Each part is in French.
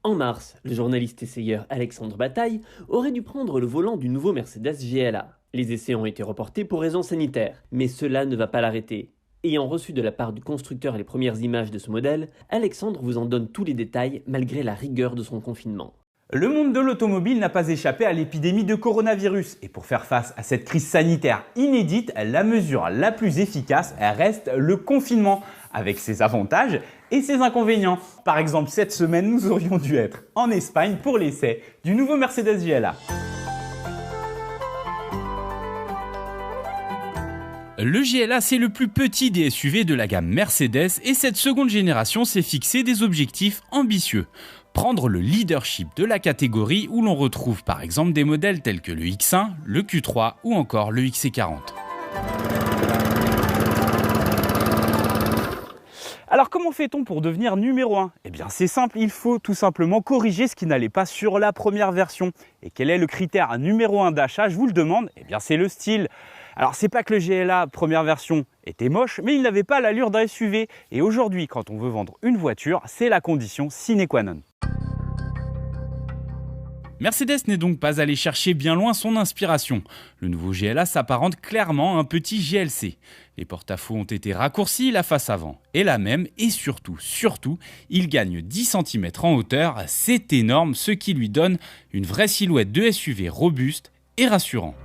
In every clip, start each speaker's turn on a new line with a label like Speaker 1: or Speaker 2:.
Speaker 1: En mars, le journaliste essayeur Alexandre Bataille aurait dû prendre le volant du nouveau Mercedes GLA. Les essais ont été reportés pour raisons sanitaires, mais cela ne va pas l'arrêter. Ayant reçu de la part du constructeur les premières images de ce modèle, Alexandre vous en donne tous les détails malgré la rigueur de son confinement.
Speaker 2: Le monde de l'automobile n'a pas échappé à l'épidémie de coronavirus. Et pour faire face à cette crise sanitaire inédite, la mesure la plus efficace reste le confinement, avec ses avantages et ses inconvénients. Par exemple, cette semaine, nous aurions dû être en Espagne pour l'essai du nouveau Mercedes GLA.
Speaker 3: Le GLA, c'est le plus petit des SUV de la gamme Mercedes et cette seconde génération s'est fixé des objectifs ambitieux. Prendre le leadership de la catégorie où l'on retrouve par exemple des modèles tels que le X1, le Q3 ou encore le XC40.
Speaker 2: Alors comment fait-on pour devenir numéro 1 ? Eh bien c'est simple, il faut tout simplement corriger ce qui n'allait pas sur la première version. Et quel est le critère numéro 1 d'achat ? Je vous le demande, eh bien c'est le style. Alors c'est pas que le GLA première version était moche, mais il n'avait pas l'allure d'un SUV. Et aujourd'hui, quand on veut vendre une voiture, c'est la condition sine qua non.
Speaker 3: Mercedes n'est donc pas allé chercher bien loin son inspiration. Le nouveau GLA s'apparente clairement à un petit GLC. Les porte-à-faux ont été raccourcis, la face avant est la même et surtout, il gagne 10 cm en hauteur. C'est énorme, ce qui lui donne une vraie silhouette de SUV robuste et rassurant.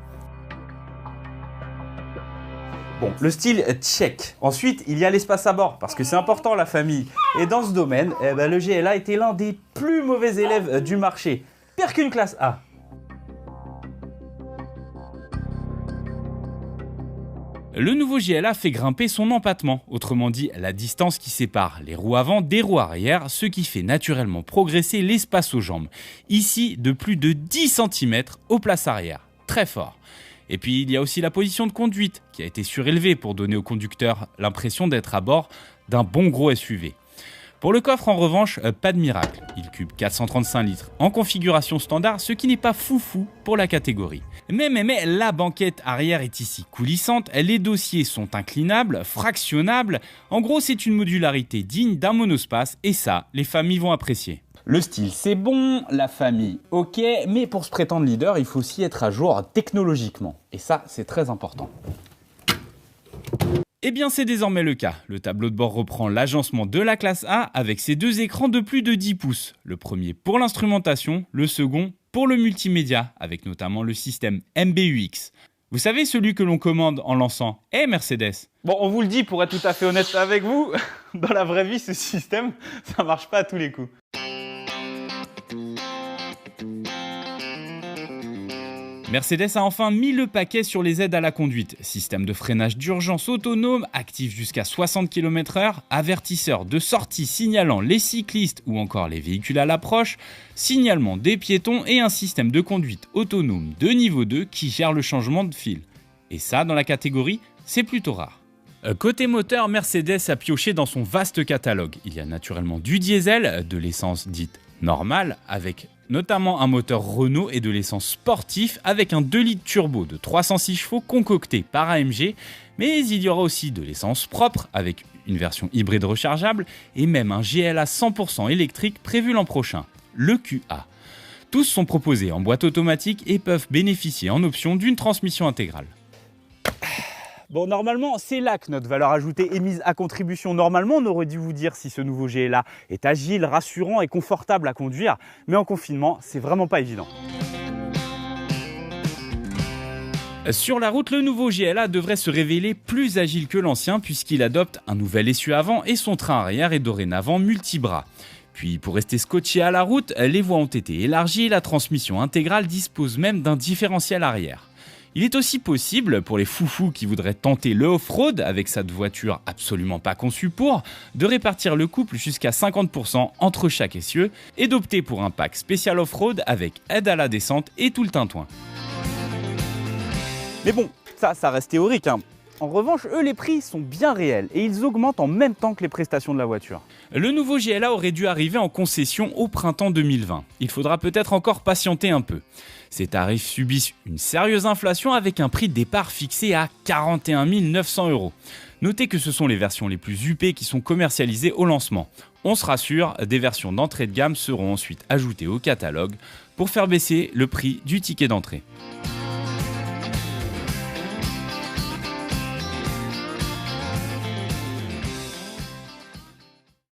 Speaker 2: Bon, le style check. Ensuite, il y a l'espace à bord, parce que c'est important la famille. Et dans ce domaine, le GLA était l'un des plus mauvais élèves du marché. Pire qu'une classe A.
Speaker 3: Le nouveau GLA fait grimper son empattement, autrement dit la distance qui sépare les roues avant des roues arrière, ce qui fait naturellement progresser l'espace aux jambes. Ici, de plus de 10 cm aux places arrière. Très fort. Et puis il y a aussi la position de conduite qui a été surélevée pour donner au conducteur l'impression d'être à bord d'un bon gros SUV. Pour le coffre en revanche, pas de miracle. Il cube 435 litres en configuration standard, ce qui n'est pas foufou pour la catégorie. Mais la banquette arrière est ici coulissante, les dossiers sont inclinables, fractionnables. En gros, c'est une modularité digne d'un monospace et ça, les familles vont apprécier.
Speaker 2: Le style c'est bon, la famille ok, mais pour se prétendre leader, il faut aussi être à jour technologiquement. Et ça, c'est très important.
Speaker 3: Eh bien c'est désormais le cas. Le tableau de bord reprend l'agencement de la classe A avec ses deux écrans de plus de 10 pouces. Le premier pour l'instrumentation, le second pour le multimédia, avec notamment le système MBUX. Vous savez, celui que l'on commande en lançant « Hey Mercedes !»
Speaker 2: Bon, on vous le dit, pour être tout à fait honnête avec vous, dans la vraie vie, ce système, ça marche pas à tous les coups.
Speaker 3: Mercedes a enfin mis le paquet sur les aides à la conduite. Système de freinage d'urgence autonome, actif jusqu'à 60 km/h, avertisseur de sortie signalant les cyclistes ou encore les véhicules à l'approche, signalement des piétons et un système de conduite autonome de niveau 2 qui gère le changement de fil. Et ça, dans la catégorie, c'est plutôt rare. Côté moteur, Mercedes a pioché dans son vaste catalogue. Il y a naturellement du diesel, de l'essence dite normale, avec notamment un moteur Renault et de l'essence sportif avec un 2 litres turbo de 306 chevaux concocté par AMG, mais il y aura aussi de l'essence propre avec une version hybride rechargeable et même un GLA 100% électrique prévu l'an prochain, le QA. Tous sont proposés en boîte automatique et peuvent bénéficier en option d'une transmission intégrale.
Speaker 2: Bon, normalement, c'est là que notre valeur ajoutée est mise à contribution. Normalement, on aurait dû vous dire si ce nouveau GLA est agile, rassurant et confortable à conduire. Mais en confinement, c'est vraiment pas évident.
Speaker 3: Sur la route, le nouveau GLA devrait se révéler plus agile que l'ancien puisqu'il adopte un nouvel essieu avant et son train arrière est dorénavant multibras. Puis pour rester scotché à la route, les voies ont été élargies et la transmission intégrale dispose même d'un différentiel arrière. Il est aussi possible, pour les foufous qui voudraient tenter le off-road avec cette voiture absolument pas conçue pour, de répartir le couple jusqu'à 50% entre chaque essieu et d'opter pour un pack spécial off-road avec aide à la descente et tout le tintouin.
Speaker 2: Mais bon, ça reste théorique, hein. En revanche, eux, les prix sont bien réels et ils augmentent en même temps que les prestations de la voiture.
Speaker 3: Le nouveau GLA aurait dû arriver en concession au printemps 2020. Il faudra peut-être encore patienter un peu. Ces tarifs subissent une sérieuse inflation avec un prix de départ fixé à 41 900 €. Notez que ce sont les versions les plus huppées qui sont commercialisées au lancement. On se rassure, des versions d'entrée de gamme seront ensuite ajoutées au catalogue pour faire baisser le prix du ticket d'entrée.